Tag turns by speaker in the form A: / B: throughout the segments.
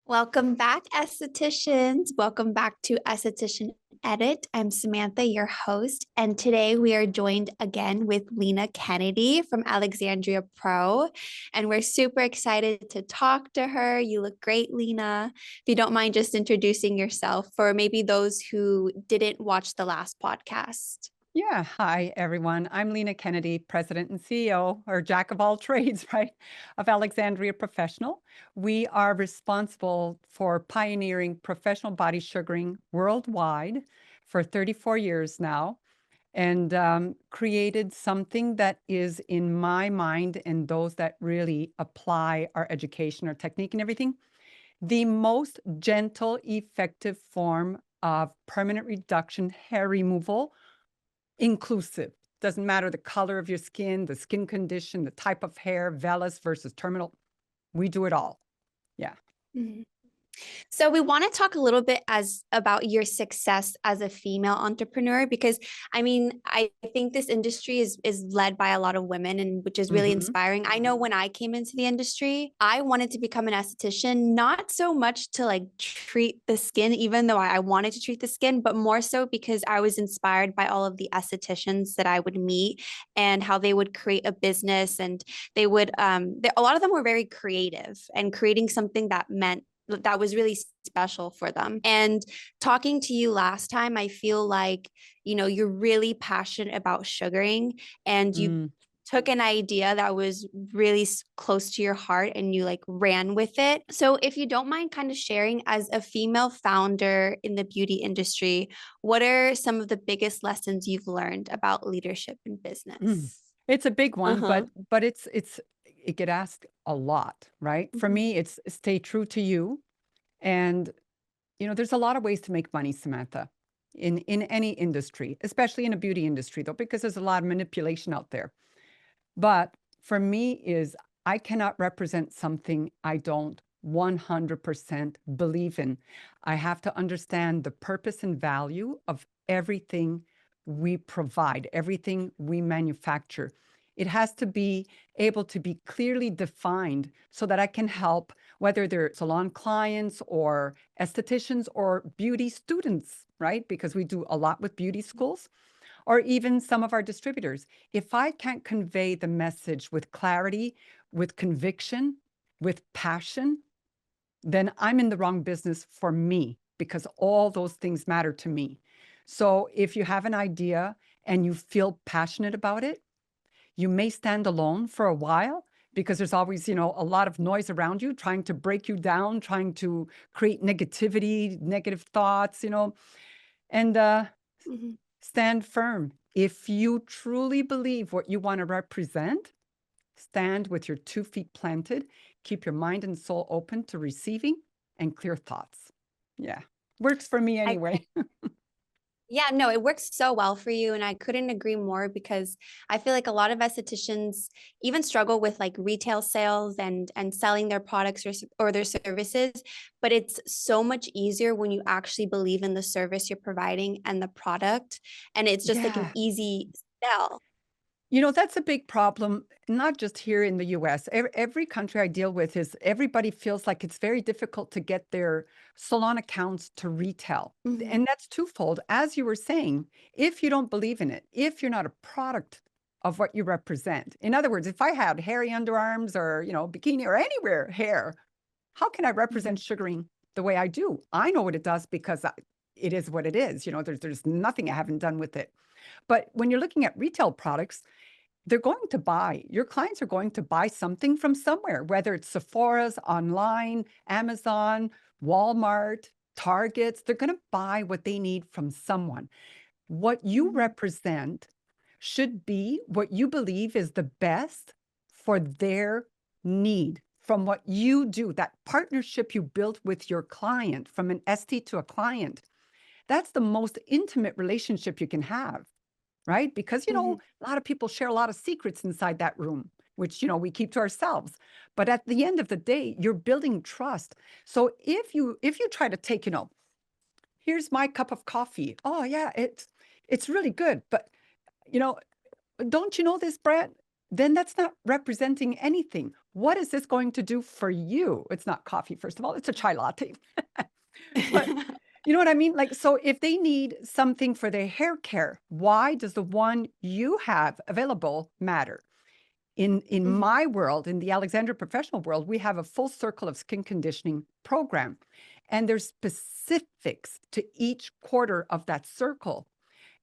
A: Welcome back, estheticians. Welcome back to Esthetician Edit. I'm Samantha, your host, and today we are joined again with Lina Kennedy from Alexandria Pro, and we're super excited to talk to her. You look great, Lina. If you don't mind just introducing yourself for maybe those who didn't watch the last podcast.
B: Yeah, hi everyone. I'm Lina Kennedy, President and CEO, or Jack of all trades, right, of Alexandria Professional. We are responsible for pioneering professional body sugaring worldwide for 34 years now, and created something that is, in my mind, and those that really apply our education, our technique, and everything, the most gentle, effective form of permanent reduction hair removal, inclusive. Doesn't matter the color of your skin, the skin condition, the type of hair, vellus versus terminal. We do it all. Yeah.
A: Mhm. So we want to talk a little bit as about your success as a female entrepreneur because I think this industry is led by a lot of women and which is really
B: Hmm.
A: inspiring. I know when I came into the industry, I wanted to become an esthetician, not so much to like treat the skin, even though I wanted to treat the skin, but more so because I was inspired by all of the estheticians that I would meet and how they would create a business and a lot of them were very creative and creating something that was really special for them. And talking to you last time, I feel like, you're really passionate about sugaring and you
B: Mm.
A: took an idea that was really close to your heart and you like ran with it. So if you don't mind kind of sharing as a female founder in the beauty industry, what are some of the biggest lessons you've learned about leadership in
B: Mm.
A: business?
B: It's a big one,
A: Uh-huh.
B: but it get asked a lot, right? For
A: Mhm.
B: me, it's stay true to you. And there's a lot of ways to make money, Samantha, in any industry, especially in a beauty industry, though, because there's a lot of manipulation out there. But for me is I cannot represent something I don't 100% believe in. I have to understand the purpose and value of everything we provide, everything we manufacture. It has to be able to be clearly defined so that I can help, whether they're salon clients or estheticians or beauty students, right? Because we do a lot with beauty schools or even some of our distributors. If I can't convey the message with clarity, with conviction, with passion, then I'm in the wrong business for me because all those things matter to me. So if you have an idea and you feel passionate about it, you may stand alone for a while because there's always, a lot of noise around you trying to break you down, trying to create negativity, negative thoughts, and
A: Mhm.
B: stand firm. If you truly believe what you want to represent, stand with your 2 feet planted. Keep your mind and soul open to receiving and clear thoughts. Yeah, works for me
A: I
B: anyway.
A: Yeah, no, it works so well for you. And I couldn't agree more because I feel like a lot of estheticians even struggle with like retail sales and selling their products or their services. But it's so much easier when you actually believe in the service you're providing and the product. And it's just like an
B: Yeah.
A: easy sell.
B: That's a big problem, not just here in the US. Every country I deal with is everybody feels like it's very difficult to get their salon accounts to retail.
A: Mhm.
B: And that's twofold. As you were saying, if you don't believe in it, if you're not a product of what you represent. In other words, if I had hairy underarms or, bikini or anywhere hair, how can I
A: Mhm.
B: represent sugaring the way I do? I know what it does because it is what it is. There's nothing I haven't done with it. But when you're looking at retail products, your clients are going to buy something from somewhere, whether it's Sephora's, online, Amazon, Walmart, Targets. They're going to buy what they need from someone. What you
A: Mhm.
B: represent should be what you believe is the best for their need from what you do, that partnership you built with your client from an ST to a client. That's the most intimate relationship you can have, right? Because,
A: Mhm.
B: a lot of people share a lot of secrets inside that room, which, we keep to ourselves. But at the end of the day, you're building trust. So if you try to take, here's my cup of coffee. Oh yeah, it's really good. But, you know, don't you know this brand? then that's not representing anything. What is this going to do for you? It's not coffee, first of all, it's a chai latte. But you know what I mean? Like, so if they need something for their hair care, why does the one you have available matter? In
A: Mhm.
B: my world, in the Alexandria Professional world, we have a full circle of skin conditioning program, and there's specifics to each quarter of that circle,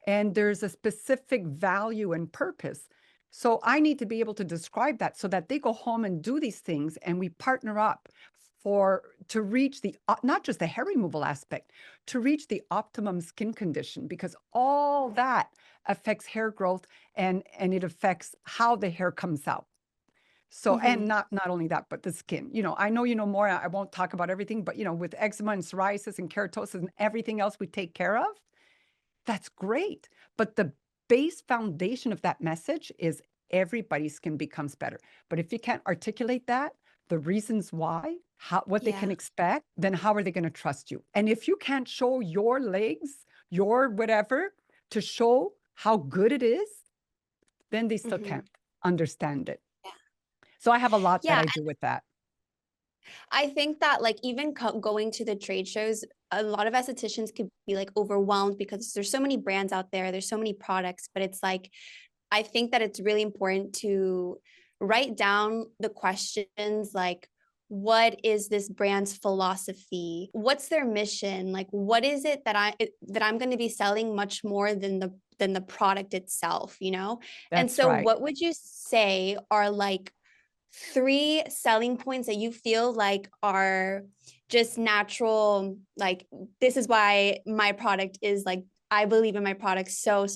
B: and there's a specific value and purpose. So I need to be able to describe that so that they go home and do these things, and we partner up for to reach the not just the hair removal aspect, to reach the optimum skin condition, because all that affects hair growth, and it affects how the hair comes out. So, and
A: Mhm.
B: not only that, but the skin. I know you know more. I won't talk about everything, but with eczema and psoriasis and keratosis and everything else we take care of, that's great. But the base foundation of that message is everybody's skin becomes better. But if you can't articulate that, the reasons why, what they can
A: Yeah.
B: expect, then how are they going to trust you? And if you can't show your legs, your whatever, to show how good it is, then they still
A: Mhm.
B: can't understand it.
A: Yeah.
B: So I have a lot that
A: Yeah,
B: I do with that.
A: I think that like even going to the trade shows, a lot of estheticians could be like overwhelmed because there's so many brands out there, there's so many products, but it's like I think that it's really important to write down the questions like what is this brand's philosophy? What's their mission? Like what is it that I'm going to be selling much more than the product itself, you know? And
B: That's
A: so
B: right.
A: what would you say are like three selling points that you feel like are just natural, like this is why my product is like I believe in my product so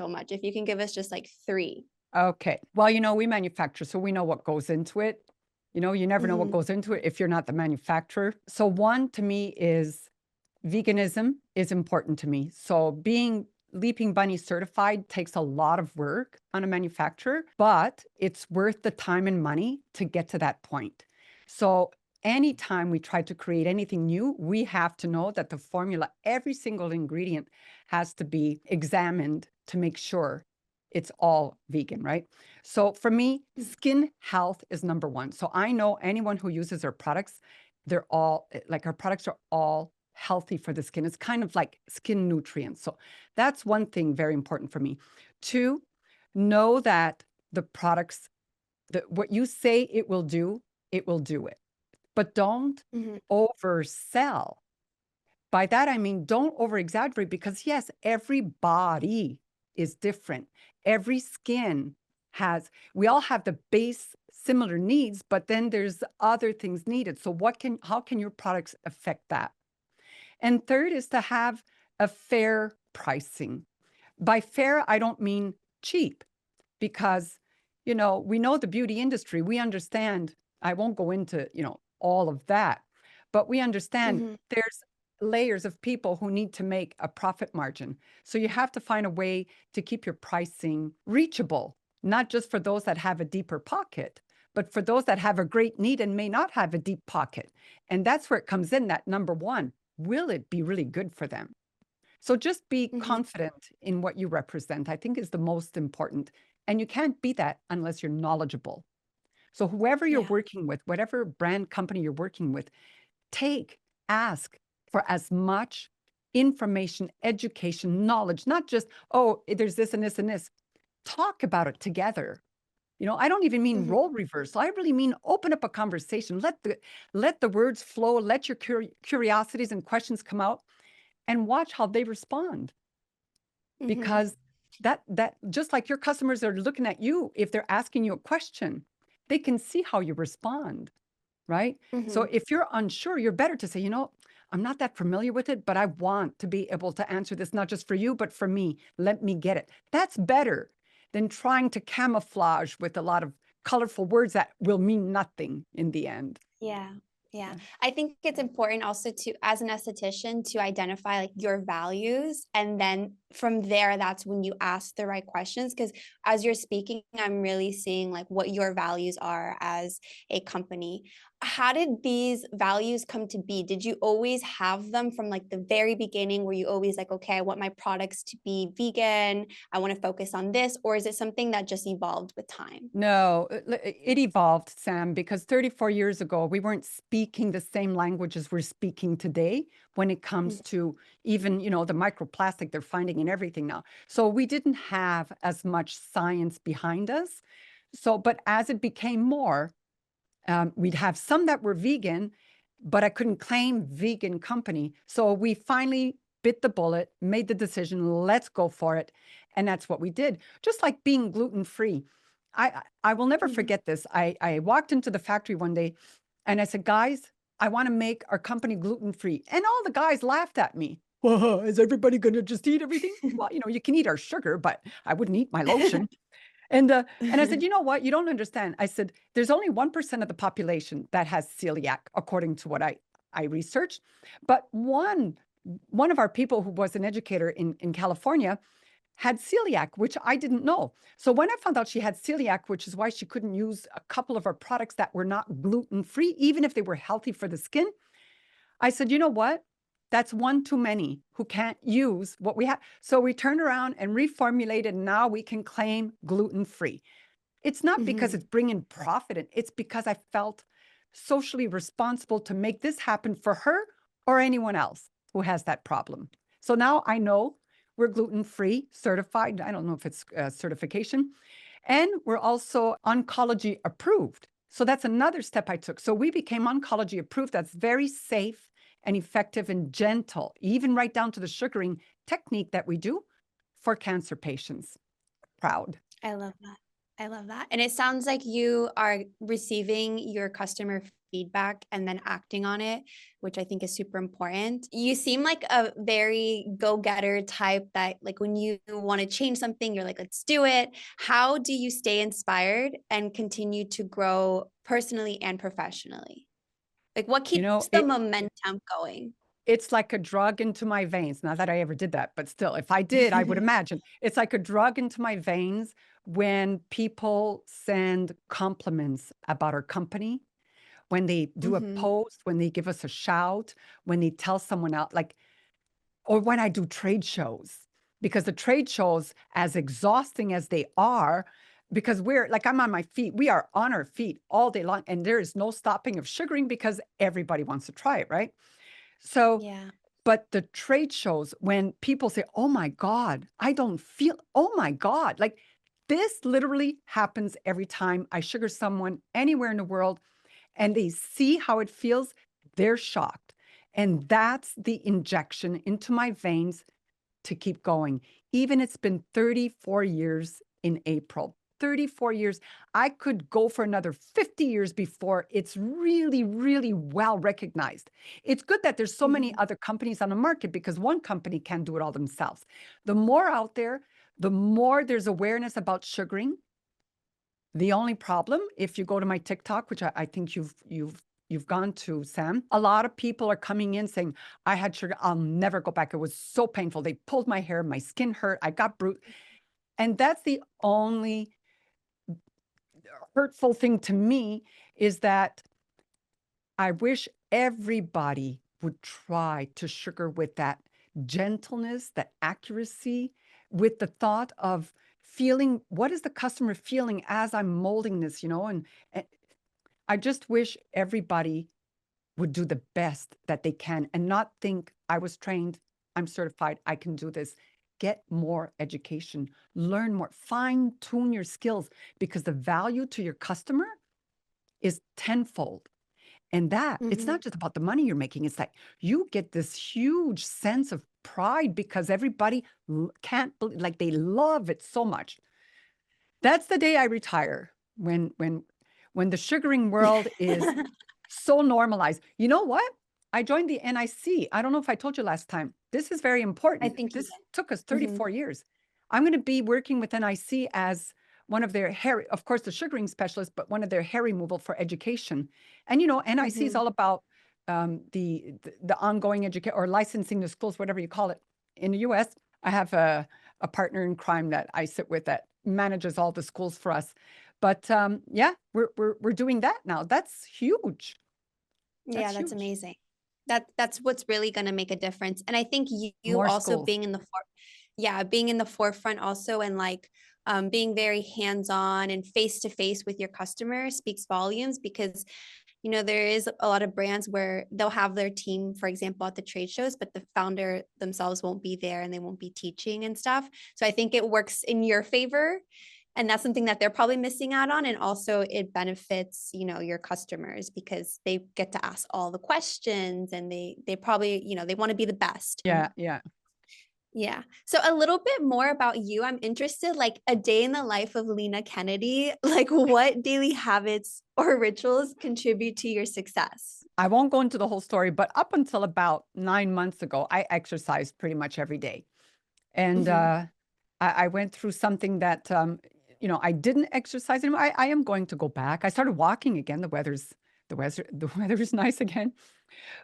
A: much. If you can give us just like three.
B: Okay. Well, we manufacture, so we know what goes into it. You never know what
A: Mhm.
B: goes into it if you're not the manufacturer. So one to me is veganism is important to me. So being Leaping Bunny certified takes a lot of work on a manufacturer, but it's worth the time and money to get to that point. So anytime we try to create anything new, we have to know that the formula, every single ingredient has to be examined to make sure it's all vegan, right? So for me, skin health is number one. So I know anyone who uses our products, they're all like our products are all healthy for the skin. It's kind of like skin nutrients. So that's one thing very important for me. Two, know that the products, that what you say it will do it. But don't
A: Mhm.
B: oversell. By that, I mean, don't over exaggerate, because yes, everybody is different. Every skin we all have the base similar needs, but then there's other things needed. So how can your products affect that? And third is to have a fair pricing. By fair, I don't mean cheap, because, we know the beauty industry. We understand, I won't go into, all of that, but we understand
A: Mhm.
B: there's layers of people who need to make a profit margin. So you have to find a way to keep your pricing reachable, not just for those that have a deeper pocket, but for those that have a great need and may not have a deep pocket. And that's where it comes in, that number one, will it be really good for them? So just be
A: Mhm.
B: confident in what you represent, I think is the most important. And you can't be that unless you're knowledgeable. So whoever you're
A: Yeah.
B: working with, whatever brand company you're working with, ask for as much information, education, knowledge, not just, oh, there's this and this and this. Talk about it together. I don't even mean
A: Mhm.
B: role reversal. I really mean open up a conversation. Let the words flow. Let your curiosities and questions come out, and watch how they respond.
A: Mhm.
B: Because that just like your customers are looking at you, if they're asking you a question, they can see how you respond, right? So
A: Mhm.
B: if you're unsure, you're better to say, I'm not that familiar with it, but I want to be able to answer this, not just for you, but for me. Let me get it. That's better than trying to camouflage with a lot of colorful words that will mean nothing in the end.
A: Yeah. Yeah.
B: Yeah.
A: I think it's important also to, as an esthetician, to identify like your values. And then from there, that's when you ask the right questions. Because as you're speaking, I'm really seeing like what your values are as a company. how did these values come to be? Did you always have them from like the very beginning? Were you always like, okay, I want my products to be vegan, I want to focus on this? Or is it something that just evolved with time?
B: No, it evolved, Sam, because 34 years ago, we weren't speaking the same languages we're speaking today when it comes to even, the microplastic they're finding in everything now. So we didn't have as much science behind us. So, but as it became more, we'd have some that were vegan, but I couldn't claim vegan company. So we finally bit the bullet, made the decision, let's go for it. And that's what we did. Just like being gluten-free. I will never
A: Mhm.
B: forget this. I walked into the factory one day and I said, guys, I want to make our company gluten-free. And all the guys laughed at me. Well, is everybody going to just eat everything? Well, you can eat our sugar, but I wouldn't eat my lotion. And I said, you know what? You don't understand. I said, there's only 1% of the population that has celiac, according to what I researched. But one of our people who was an educator in California had celiac, which I didn't know. So when I found out she had celiac, which is why she couldn't use a couple of our products that were not gluten-free, even if they were healthy for the skin, I said, you know what? That's one too many who can't use what we have. So we turned around and reformulated. And now we can claim gluten-free. It's not because it's
A: Mhm.
B: bringing profit in. It's because I felt socially responsible to make this happen for her or anyone else who has that problem. So now I know we're gluten-free certified. I don't know if it's certification. And we're also oncology approved. So that's another step I took. So we became oncology approved. That's very safe and effective and gentle, even right down to the sugaring technique that we do for cancer patients. Proud.
A: I love that. I love that. And it sounds like you are receiving your customer feedback and then acting on it, which I think is super important. You seem like a very go-getter type that like when you want to change something, you're like, let's do it. How do you stay inspired and continue to grow personally and professionally? Like what
B: You
A: keeps
B: know,
A: the
B: it
A: momentum going?
B: it's like a drug into my veins. Not that I ever did that, but still, if I did, I would imagine. It's like a drug into my veins when people send compliments about our company, when they do a
A: Mhm.
B: post, when they give us a shout, when they tell someone else, like, or when I do trade shows. Because the trade shows, as exhausting as they are, because we're like, I'm on my feet, we are on our feet all day long, and there is no stopping of sugaring because everybody wants to try it, right? So,
A: Yeah.
B: but the trade shows, when people say, oh my God, I don't feel, oh my God, like this literally happens every time I sugar someone anywhere in the world and they see how it feels, they're shocked. And that's the injection into my veins to keep going. Even it's been 34 years in April. 34 years. I could go for another 50 years before it's really, really well recognized. It's good that there's so many
A: Mhm.
B: other companies on the market because one company can't do it all themselves. The more out there, the more there's awareness about sugaring. The only problem, if you go to my TikTok, which I think you've gone to, Sam, a lot of people are coming in saying, I had sugar, I'll never go back. It was so painful. They pulled my hair, my skin hurt, I got bruised. And that's the only hurtful thing to me is that I wish everybody would try to sugar with that gentleness, that accuracy, with the thought of feeling what is the customer feeling as I'm molding this, and I just wish everybody would do the best that they can and not think I was trained, I'm certified, I can do this. Get more education, learn more, fine tune your skills because the value to your customer is tenfold. And that it's
A: Mhm.
B: not just about the money you're making, it's that you get this huge sense of pride because everybody can't believe, like they love it so much. That's the day I retire when the sugaring world is so normalized. You know what? I joined the NIC. I don't know if I told you last time. This is very
A: I
B: important.
A: think you
B: This
A: did.
B: took us
A: Mhm.
B: 34 years. I'm going to be working with NIC as one of their hair, of course, the sugaring specialist, but one of their hair removal for education. And NIC is
A: Mhm.
B: all about the ongoing education or licensing the schools, whatever you call it. In the US, I have a partner in crime that I sit with that manages all the schools for us. But yeah, we're doing that now. That's huge.
A: Yeah,
B: That's
A: that's
B: huge.
A: amazing. That's what's really going to make a difference. And I think you
B: More
A: also
B: schools.
A: being in the yeah, being in the forefront also, and like being very hands-on and face to face with your customer speaks volumes, because there is a lot of brands where they'll have their team, for example, at the trade shows, but the founder themselves won't be there and they won't be teaching and stuff. So I think it works in your favor. And that's something that they're probably missing out on. And also it benefits, your customers, because they get to ask all the questions, and they probably, they want to be the best.
B: Yeah, yeah.
A: Yeah. So a little bit more about you. I'm interested, like a day in the life of Lina Kennedy, like what daily habits or rituals contribute to your success?
B: I won't go into the whole story, but up until about 9 months ago, I exercised pretty much every day. And
A: Hmm.
B: I went through something that, I didn't exercise anymore. I am going to go back. I started walking again. The weather is nice again.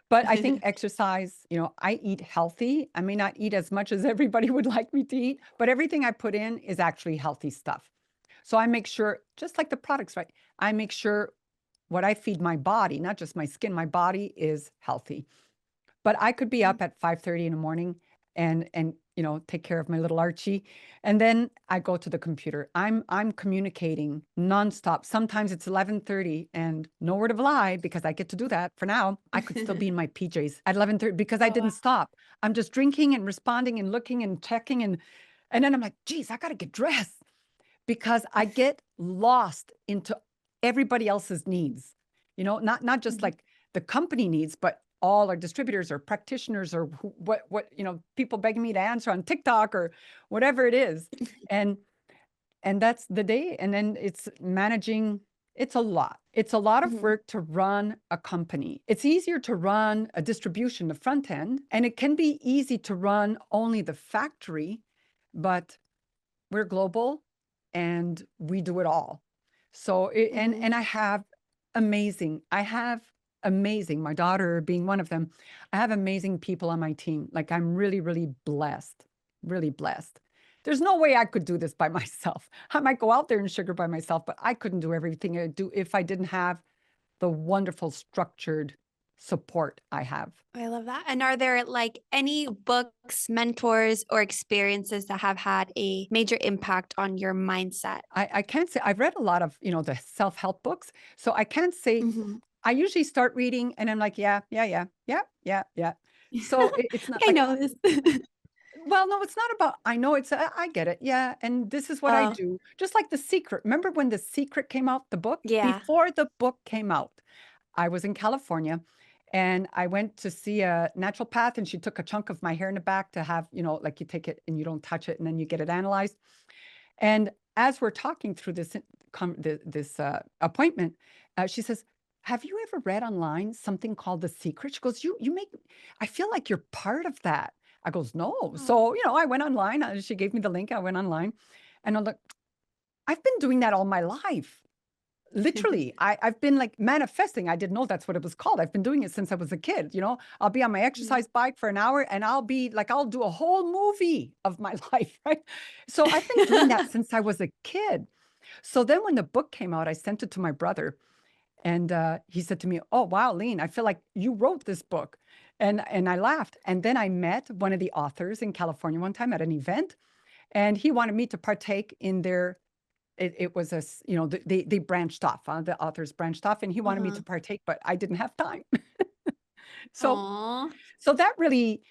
B: But I think exercise, I eat healthy. I may not eat as much as everybody would like me to eat, but everything I put in is actually healthy stuff. So I make sure, just like the products, right? I make sure what I feed my body, not just my skin, my body is healthy. But I could be up at 5:30 in the morning and take care of my little Archie. And then I go to the computer. I'm communicating nonstop. Sometimes it's 11:30 and no word of a lie, because I get to do that for now. I could still be in my PJs at 11:30 because I
A: Oh,
B: didn't
A: wow.
B: stop. I'm just drinking and responding and looking and checking, and then I'm like, geez, I gotta get dressed, because I get lost into everybody else's needs. Not just
A: Mhm.
B: like the company needs, but all our distributors or practitioners or what people begging me to answer on TikTok or whatever it is. And that's the day. And then it's managing. It's a lot. It's a lot of
A: Mhm.
B: work to run a company. It's easier to run a distribution, the front end, and it can be easy to run only the factory, but we're global and we do it all. So and
A: Mhm.
B: I have amazing, my daughter being one of them. I have amazing people on my team. Like, I'm really, really blessed, really blessed. There's no way I could do this by myself. I might go out there and sugar by myself, but I couldn't do everything I do if I didn't have the wonderful structured support I have.
A: I love that. And are there like any books, mentors, or experiences that have had a major impact on your mindset?
B: I can't say I've read a lot of, the self-help books. So I can't say
A: Mhm.
B: I usually start reading and I'm like, yeah, yeah, yeah, yeah, yeah, yeah. So it's not
A: I
B: like,
A: know this.
B: well, no, it's not about, I know it's, I get it. Yeah. And this is what I
A: Oh,
B: do. Just like The Secret. Remember when The Secret came out, the book?
A: yeah.
B: Before the book came out, I was in California and I went to see a naturopath, and she took a chunk of my hair in the back to have, like you take it and you don't touch it and then you get it analyzed. And as we're talking through this appointment, she says, "Have you ever read online something called The Secret?" She goes, "You make, I feel like you're part of that." I goes, "No."
A: Oh.
B: So I went online. She gave me the link. I went online, and I'm like, "I've been doing that all my life." Literally, I've been like manifesting. I didn't know that's what it was called. I've been doing it since I was a kid. I'll be on my
A: Mhm.
B: exercise bike for an hour and I'll be like, I'll do a whole movie of my life, right? So I've been doing that since I was a kid. So then when the book came out, I sent it to my brother, and he said to me, "Oh, wow, Lean, I feel like you wrote this book." And I laughed. And then I met one of the authors in California one time at an event, and he wanted me to partake in their, it was they branched off, the authors branched off, and he wanted me
A: Uh-huh.
B: to partake, but I didn't have time. So
A: Aw.
B: that really,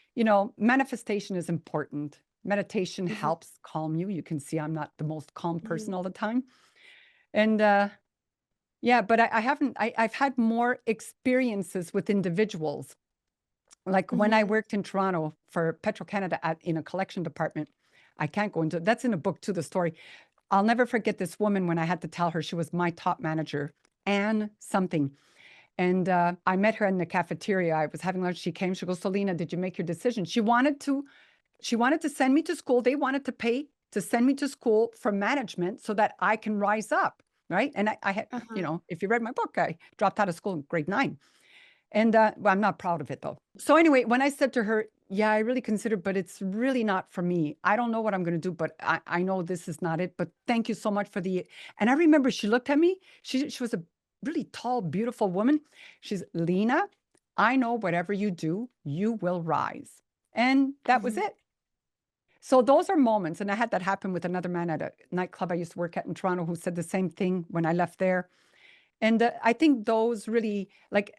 B: manifestation is important. Meditation
A: Mhm.
B: helps calm you. You can see I'm not the most calm
A: Mhm.
B: person all the time. And yeah, but I haven't, I've had more experiences with individuals. Like when I
A: Mhm.
B: worked in Toronto for Petro-Canada in a collection department. I can't go into, that's in a book too, the story. I'll never forget this woman when I had to tell her she was my top manager, Anne something. And I met her in the cafeteria. I was having lunch. She came. She goes, "Selena, did you make your decision?" She wanted to send me to school. They wanted to pay to send me to school for management so that I can rise up, right? And I had,
A: Uh-huh.
B: if you read my book, I dropped out of school in grade 9. And well, I'm not proud of it though. So anyway, when I said to her, "Yeah, I really considered, but it's really not for me. I don't know what I'm going to do, but I know this is not it. But thank you so much for the," and I remember she looked at me. She was a really tall, beautiful woman. She's Lina. I know whatever you do, you will rise. And that was
A: Mhm.
B: it. So those are moments. And I had that happen with another man at a nightclub I used to work at in Toronto who said the same thing when I left there. And I think those really, like,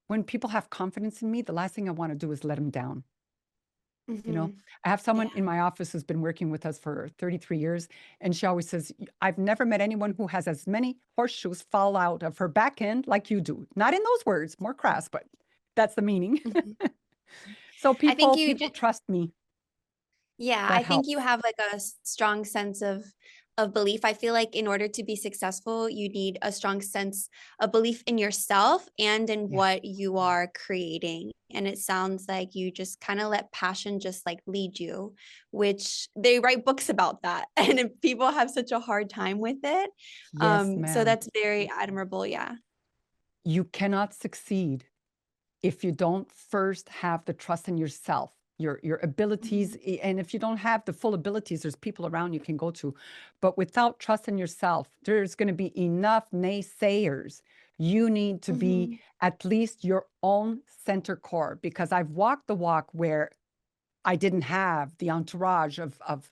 B: when people have confidence in me, the last thing I want to do is let them down. You know,
A: Mhm.
B: I have someone
A: Yeah.
B: in my office who's been working with us for 33 years, and she always says, I've never met anyone who has as many horseshoes fall out of her back end like you do. Not in those words, more crass, but that's the meaning.
A: Mhm.
B: So
A: I think
B: people trust me.
A: yeah,
B: That
A: I think you
B: helps.
A: have like a strong sense of belief. I feel like in order to be successful, you need a strong sense of belief in yourself and in
B: Yes.
A: what you are creating. And it sounds like you just kind of let passion just like lead you, which they write books about that. And if people have such a hard time with it.
B: Yes,
A: So
B: ma'am.
A: that's very admirable. Yeah.
B: You cannot succeed if you don't first have the trust in yourself, your abilities,
A: Mhm.
B: and if you don't have the full abilities, there's people around you can go to. But without trust in yourself, there's going to be enough naysayers. You need to be
A: Mhm.
B: at least your own center core, because I've walked the walk where I didn't have the entourage of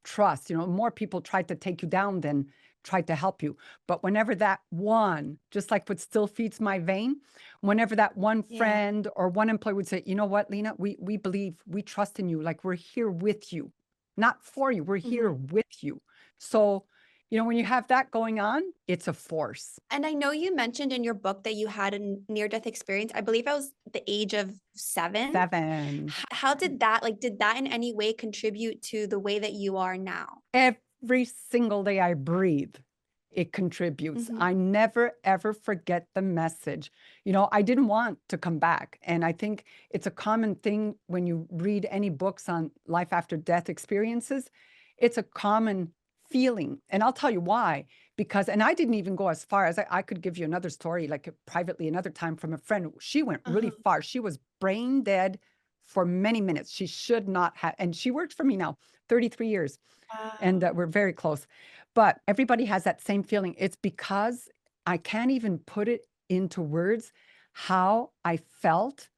B: trust. You know, more people tried to take you down than tried to help you. But whenever that one, just like what still feeds my vein, whenever that one
A: Yeah.
B: friend or one employee would say, you know what, Lena, we believe, we trust in you. Like we're here with you, not for you. We're here
A: Mhm.
B: with you. So, you know, when you have that going on, it's a force.
A: And I know you mentioned in your book that you had a near-death experience. I believe I was the age of 7.
B: 7.
A: How did that, like, did that in any way contribute to the way that you are now?
B: Every single day I breathe, it contributes.
A: Mhm.
B: I never, ever forget the message. You know, I didn't want to come back. And I think it's a common thing when you read any books on life after death experiences. It's a common feeling. And I'll tell you why. Because, and I didn't even go as far as I could give you another story, like privately, another time from a friend. She went really
A: Uh-huh.
B: far. She was brain dead for many minutes. She should not have. And she worked for me now 33 years and
A: Wow.
B: we're very close. But everybody has that same feeling. It's because I can't even put it into words how I felt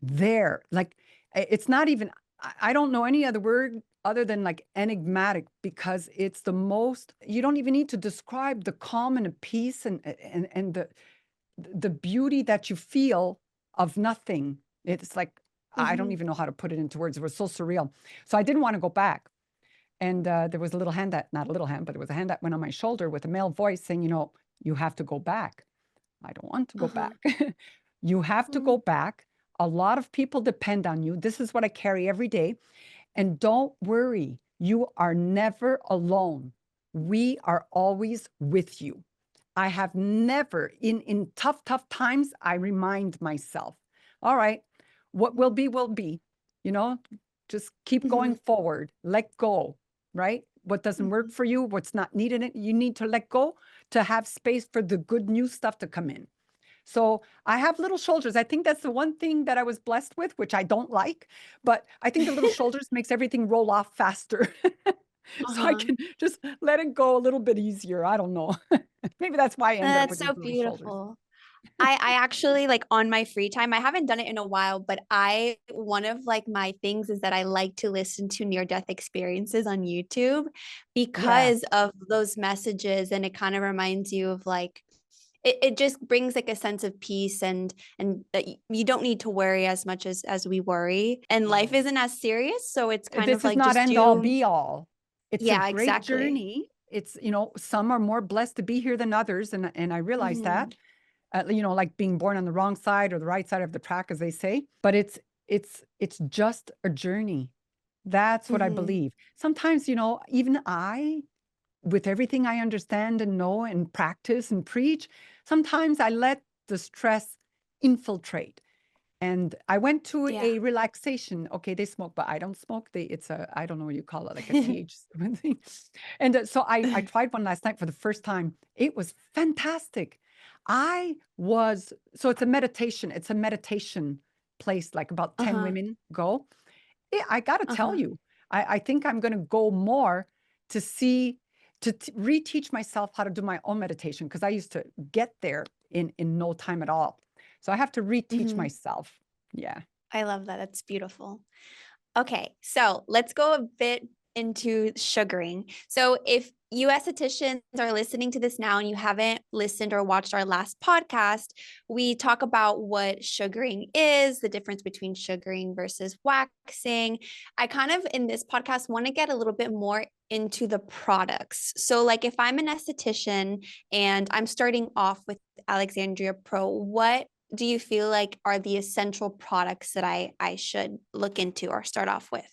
B: there. Like it's not even, I don't know any other word other than like enigmatic, because it's the most, you don't even need to describe the calm and the peace and the beauty that you feel of nothing. It's like, I don't
A: Mhm.
B: even know how to put it into words. It was so surreal. So I didn't want to go back. And there was a little hand that, not a little hand, but it was a hand that went on my shoulder with a male voice saying, you know, you have to go back. I don't want to go
A: Uh-huh.
B: back. You have to
A: Mm.
B: go back. A lot of people depend on you. This is what I carry every day. And don't worry, you are never alone. We are always with you. I have never, in tough times, I remind myself, all right, what will be, you know, just keep going
A: Mhm.
B: forward, let go, right? What doesn't work
A: Mhm.
B: for you, what's not needed, you need to let go to have space for the good new stuff to come in. So I have little shoulders. I think that's the one thing that I was blessed with, which I don't like, but I think the little shoulders makes everything roll off faster. So I
A: Uh-huh.
B: can just let it go a little bit easier. I don't know. Maybe that's why I ended up
A: That's
B: with
A: so
B: these little shoulders.
A: beautiful. I actually like on my free time, I haven't done it in a while, but I one of like my things is that I like to listen to near death experiences on YouTube
B: Yeah.
A: because of those messages, and it kind of reminds you of like it just brings like a sense of peace, and that you don't need to worry as much as we worry, and life
B: No.
A: isn't as serious, so it's kind of
B: This is
A: like
B: not
A: just
B: end all
A: do.
B: be all. It's a
A: Yeah,
B: great
A: exactly.
B: journey. It's, you know, some are more blessed to be here than others. And I realize
A: Hmm.
B: that, you know, like being born on the wrong side or the right side of the track, as they say, but it's just a journey. That's what I
A: Hmm.
B: believe. Sometimes, you know, even I, with everything I understand and know and practice and preach, sometimes I let the stress infiltrate. And I went to
A: Yeah.
B: a relaxation. Okay, they smoke, but I don't smoke. It's a, I don't know what you call it, like a THC thing. And so I tried one last night for the first time. It was fantastic. So it's a meditation. It's a meditation place, like about 10
A: Uh-huh.
B: women go. Yeah, I got to tell
A: Uh-huh.
B: you, I think I'm going to go more to see, to reteach myself how to do my own meditation, because I used to get there in no time at all. So I have to reteach
A: Mhm.
B: myself. Yeah.
A: I love that. That's beautiful. Okay, so let's go a bit into sugaring. So, if you estheticians are listening to this now and you haven't listened or watched our last podcast, we talk about what sugaring is, the difference between sugaring versus waxing. I kind of, in this podcast, want to get a little bit more into the products. So, like, if I'm an esthetician and I'm starting off with Alexandria Pro, what do you feel like are the essential products that I should look into or start off with?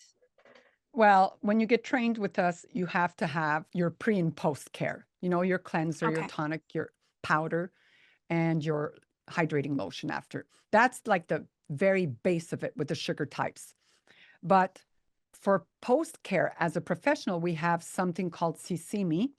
B: Well, when you get trained with us, you have to have your pre and post care, your cleanser, your
A: Okay.
B: tonic, your powder, and your hydrating lotion after. That's like the very base of it with the sugar types. But for post care as a professional, we have something called Sisimi.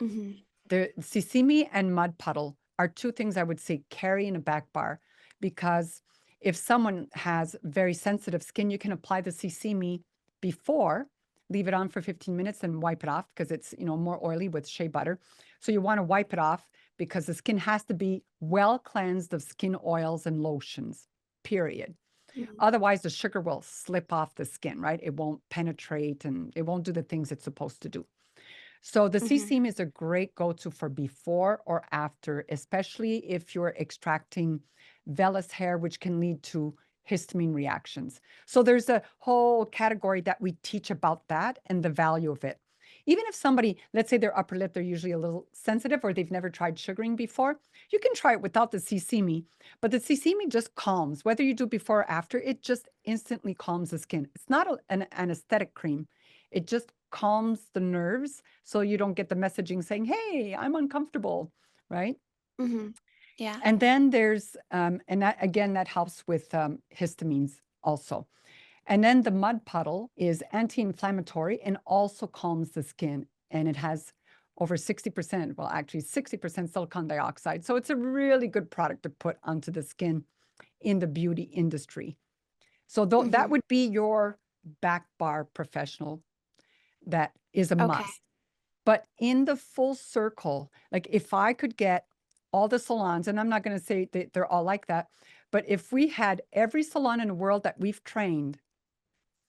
A: Mhm.
B: The Sisimi and mud puddle are two things I would say carry in a back bar because if someone has very sensitive skin, you can apply the Sisimi before, leave it on for 15 minutes and wipe it off because it's, more oily with shea butter. So you want to wipe it off because the skin has to be well cleansed of skin oils and lotions, period.
A: Mhm.
B: Otherwise, the sugar will slip off the skin, right? It won't penetrate and it won't do the things it's supposed to do. So the
A: Mhm.
B: C-seam is a great go-to for before or after, especially if you're extracting vellus hair, which can lead to histamine reactions. So there's a whole category that we teach about that and the value of it. Even if somebody, let's say their upper lip, they're usually a little sensitive or they've never tried sugaring before, you can try it without the sesame, but the sesame just calms. Whether you do before or after, it just instantly calms the skin. It's not an anesthetic cream. It just calms the nerves so you don't get the messaging saying, hey, I'm uncomfortable, right?
A: Mhm. Yeah.
B: And then there's, and that again, that helps with histamines also. And then the mud puddle is anti-inflammatory and also calms the skin. And it has over 60%, well, actually 60% silicon dioxide. So it's a really good product to put onto the skin in the beauty industry. So that
A: Mhm.
B: would be your back bar professional that is a
A: Okay.
B: must. But in the full circle, like if I could get all the salons, and I'm not going to say that they're all like that, but if we had every salon in the world that we've trained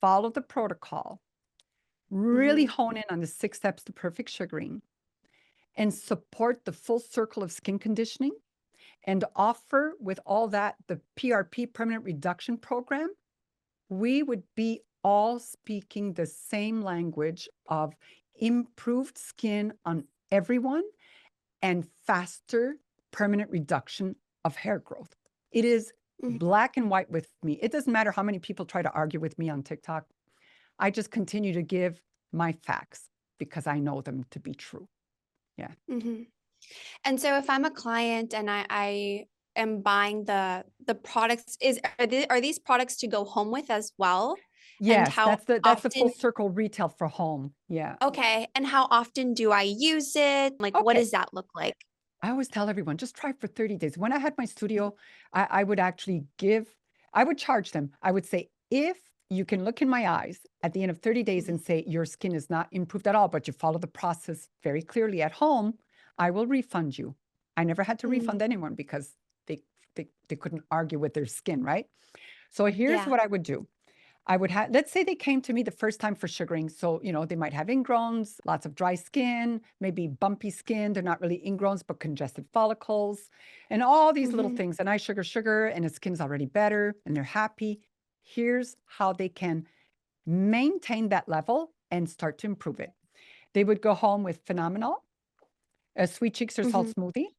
B: follow the protocol, really
A: Mhm.
B: hone in on the 6 steps to perfect sugaring, and support the full circle of skin conditioning, and offer with all that the PRP permanent reduction program, we would be all speaking the same language of improved skin on everyone and faster permanent reduction of hair growth. It is
A: Mhm.
B: black and white with me. It doesn't matter how many people try to argue with me on TikTok. I just continue to give my facts because I know them to be true. Yeah.
A: Mhm. And so if I'm a client and I am buying the products, are these products to go home with as well? And
B: Yes,
A: how
B: that's the full
A: often
B: circle retail for home. Yeah.
A: okay, and how often do I use it? Like, what
B: Okay.
A: does that look like?
B: I always tell everyone, just try for 30 days. When I had my studio, I would actually I would charge them. I would say, if you can look in my eyes at the end of 30 days
A: Mhm.
B: and say your skin is not improved at all, but you follow the process very clearly at home, I will refund you. I never had to
A: Mhm.
B: refund anyone because they couldn't argue with their skin, right? So here's
A: Yeah.
B: what I would do. I would have, let's say they came to me the first time for sugaring. So, they might have ingrowns, lots of dry skin, maybe bumpy skin. They're not really ingrowns, but congested follicles and all these little
A: Mhm.
B: things. And I sugar, and the skin's already better and they're happy. Here's how they can maintain that level and start to improve it. They would go home with phenomenal, a sweet cheeks or salt
A: Mhm.
B: smoothie,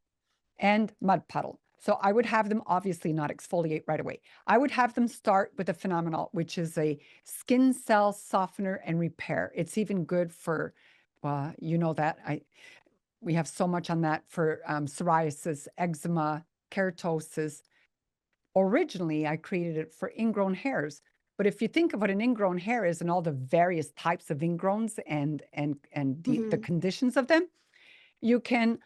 B: and mud puddle. So I would have them obviously not exfoliate right away. I would have them start with a phenomenal, which is a skin cell softener and repair. It's even good for, well, that we have so much on that for psoriasis, eczema, keratosis. Originally, I created it for ingrown hairs. But if you think of what an ingrown hair is and all the various types of ingrowns and the
A: Mhm.
B: conditions of them, you can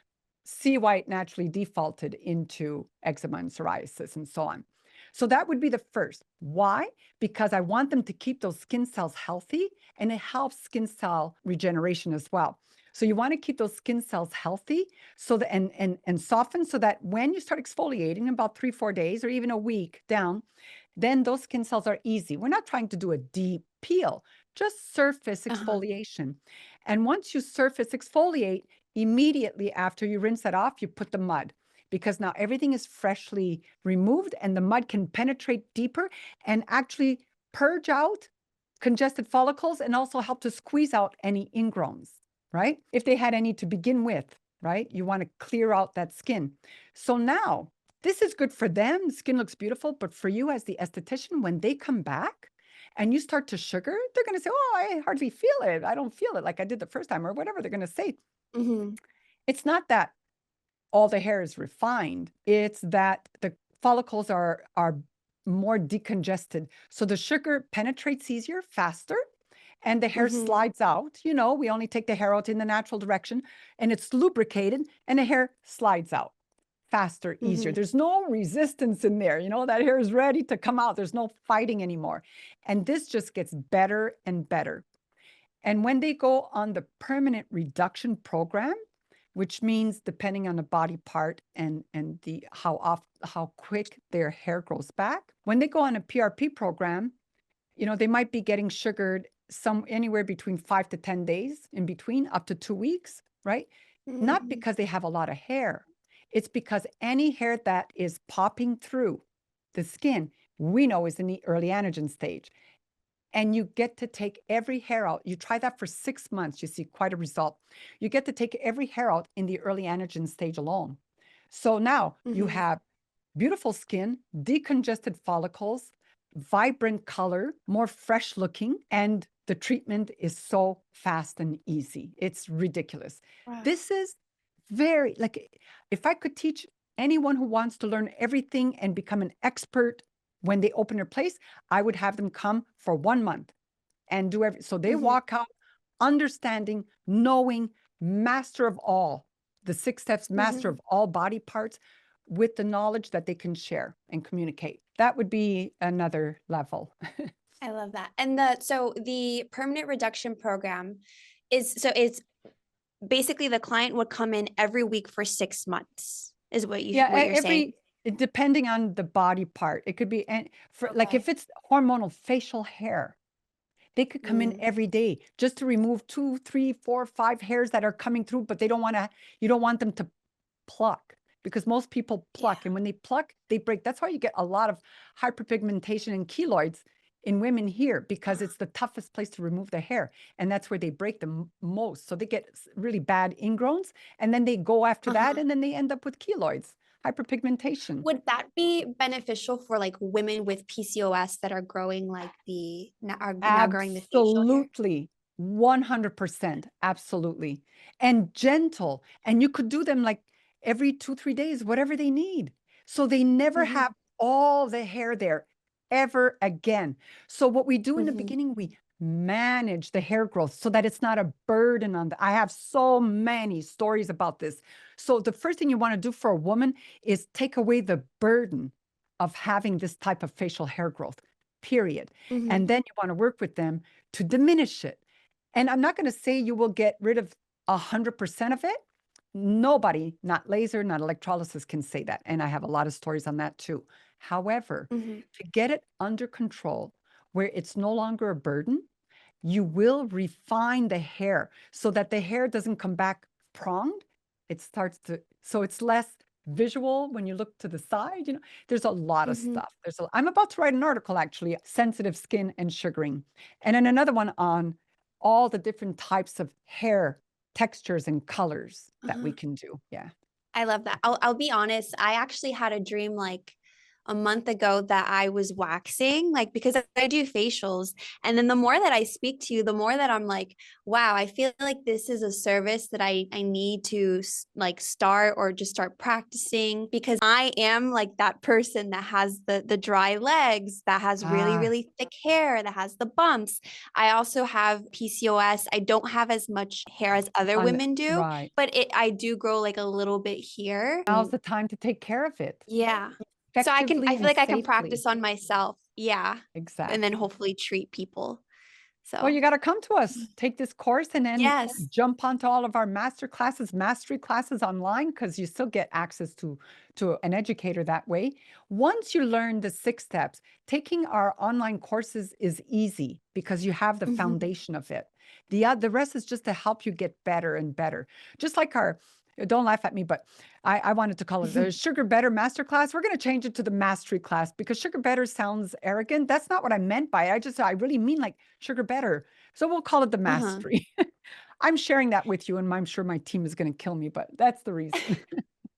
B: see why it naturally defaulted into eczema and psoriasis and so on. So that would be the first. Why? Because I want them to keep those skin cells healthy and it helps skin cell regeneration as well. So you want to keep those skin cells healthy so that and soften so that when you start exfoliating in about 3, 4 days or even a week down, then those skin cells are easy. We're not trying to do a deep peel, just surface
A: Uh-huh.
B: exfoliation. And once you surface exfoliate, immediately after you rinse that off, you put the mud because now everything is freshly removed and the mud can penetrate deeper and actually purge out congested follicles and also help to squeeze out any ingrowns, right? If they had any to begin with, right? You want to clear out that skin. So now this is good for them. The skin looks beautiful. But for you as the esthetician, when they come back and you start to sugar, they're going to say, oh, I hardly feel it. I don't feel it like I did the first time or whatever they're going to say.
A: Mm-hmm.
B: It's not that all the hair is refined. It's that the follicles are more decongested. So the sugar penetrates easier, faster, and the hair
A: Mm-hmm.
B: slides out. You know, we only take the hair out in the natural direction and it's lubricated and the hair slides out faster, easier.
A: Mm-hmm.
B: There's no resistance in there. You know, that hair is ready to come out. There's no fighting anymore. And this just gets better and better. And when they go on the permanent reduction program, which means depending on the body part and the how quick their hair grows back, when they go on a PRP program, you know, they might be getting sugared some anywhere between 5 to 10 days in between, up to 2 weeks, right? Not
A: Mm-hmm.
B: because they have a lot of hair. It's because any hair that is popping through the skin, we know is in the early anagen stage. And you get to take every hair out. You try that for 6 months, you see quite a result. You get to take every hair out in the early anagen stage alone. So now you
A: Mm-hmm.
B: have beautiful skin, decongested follicles, vibrant color, more fresh looking, and the treatment is so fast and easy. It's ridiculous.
A: Wow.
B: This is very, like, if I could teach anyone who wants to learn everything and become an expert when they open their place, I would have them come for 1 month and do every, so they
A: Mm-hmm.
B: walk out understanding, knowing, master of all, the 6 steps, master
A: Mm-hmm.
B: of all body parts with the knowledge that they can share and communicate. That would be another level.
A: I love that. And the permanent reduction program it's basically the client would come in every week for 6 months, is
B: Yeah,
A: what you're saying.
B: depending on the body part, it could be, and for like
A: Okay.
B: if it's hormonal facial hair, they could come in
A: Mm.
B: every day just to remove 2, 3, 4, 5 hairs that are coming through, but they don't want to, you don't want them to pluck because most people pluck.
A: Yeah.
B: And when they pluck, they break. That's why you get a lot of hyperpigmentation and keloids in women here because it's the toughest place to remove the hair. And that's where they break the most. So they get really bad ingrowns and then they go after that
A: Uh-huh.
B: and then they end up with keloids, hyperpigmentation.
A: Would that be beneficial for like women with PCOS that are growing like are now growing the facial hair?
B: Absolutely. 100%. Absolutely. And gentle. And you could do them like every 2, 3 days, whatever they need. So they never
A: Mm-hmm.
B: have all the hair there ever again. So what we do in the
A: Mm-hmm.
B: beginning, we manage the hair growth so that it's not a burden on the, I have so many stories about this. So the first thing you want to do for a woman is take away the burden of having this type of facial hair growth, period.
A: Mm-hmm.
B: And then you want to work with them to diminish it. And I'm not going to say you will get rid of 100% of it. Nobody, not laser, not electrolysis, can say that. And I have a lot of stories on that too. However,
A: Mm-hmm.
B: to get it under control where it's no longer a burden, you will refine the hair so that the hair doesn't come back pronged. It starts to, so it's less visual when you look to the side. You know, there's a lot of
A: Mm-hmm.
B: stuff. I'm about to write an article actually, sensitive skin and sugaring. And then another one on all the different types of hair textures and colors that we
A: Uh-huh.
B: can do. Yeah.
A: I love that. I'll be honest. I actually had a dream like a month ago that I was waxing, like because I do facials. And then the more that I speak to you, the more that I'm like, wow, I feel like this is a service that I need to like start or just start practicing because I am like that person that has the dry legs, that has really,
B: Ah,
A: really thick hair, that has the bumps. I also have PCOS. I don't have as much hair as other
B: on
A: women do,
B: right.
A: but I do grow like a little bit here.
B: Now's the time to take care of it
A: Yeah. So I
B: effectively
A: feel
B: and
A: like I can
B: safely.
A: practice on myself. Yeah. And then
B: Exactly.
A: hopefully treat people.
B: Well,
A: So,
B: you got to come to us, take this course, and then
A: yes.
B: jump onto all of our master classes, mastery classes online, because you still get access to an educator that way. Once you learn the 6 steps, taking our online courses is easy because you have the
A: Mhm.
B: foundation of it. The rest is just to help you get better and better. Just like our, don't laugh at me, but I wanted to call it the Sugar Better Masterclass. We're going to change it to the Mastery Class because Sugar Better sounds arrogant. That's not what I meant by it. I really mean like Sugar Better. So we'll call it the
A: Uh-huh.
B: Mastery. I'm sharing that with you, and I'm sure my team is going to kill me, but that's the reason.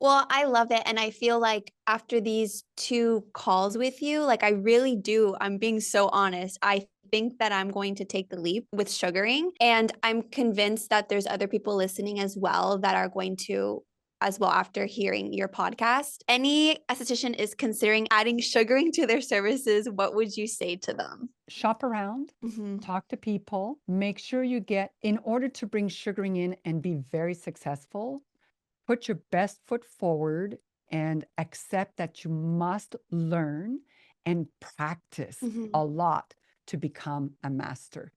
A: Well, I love it. And I feel like after these 2 calls with you, like I really do, I'm being so honest. I think that I'm going to take the leap with sugaring. And I'm convinced that there's other people listening as well that are going to as well after hearing your podcast. Any esthetician is considering adding sugaring to their services, what would you say to them?
B: Shop around,
A: Mhm.
B: talk to people, make sure you get, in order to bring sugaring in and be very successful, put your best foot forward and accept that you must learn and practice a
A: Mhm.
B: lot to become a master.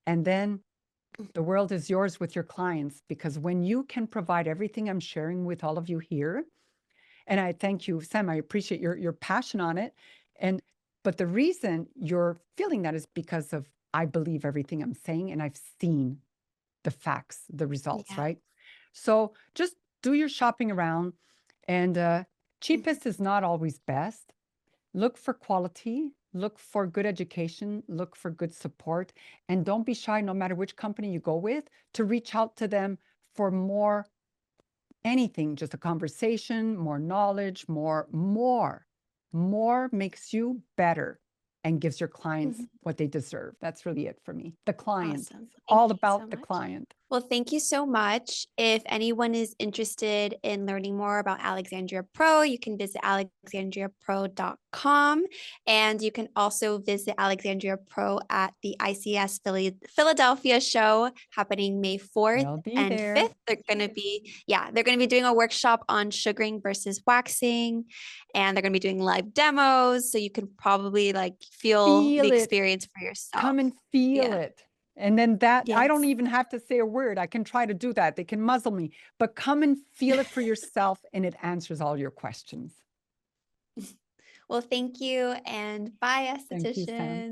B: And then the world is yours with your clients, because when you can provide everything I'm sharing with all of you here, and I thank you, Sam, I appreciate your passion on it. And but the reason you're feeling that is because of I believe everything I'm saying and I've seen the facts, the results,
A: Yeah.
B: right? So just do your shopping around, and
A: Mhm.
B: cheapest is not always best. Look for quality, look for good education, look for good support, and don't be shy, no matter which company you go with, to reach out to them for more, anything, just a conversation, more knowledge, more makes you better and gives your clients
A: Mhm.
B: what they deserve. That's really it for me. The client.
A: Awesome.
B: It's
A: Thank
B: all
A: you so
B: about the
A: much.
B: client.
A: Well, thank you so much. If anyone is interested in learning more about Alexandria Pro, you can visit alexandriapro.com. And you can also visit Alexandria Pro at the ICS Philadelphia show happening May 4th
B: We'll be
A: and
B: there.
A: 5th. They're going to be doing a workshop on sugaring versus waxing. And they're going to be doing live demos. So you can probably like feel the
B: Feel it.
A: experience for yourself.
B: Come and feel
A: Yeah.
B: it. And then that, I don't
A: Yes.
B: even have to say a word. I can try to do that. They can muzzle me, but come and feel it for yourself, and it answers all your questions.
A: Well, thank you and bye,
B: Thank you, Sam.
A: esthetician.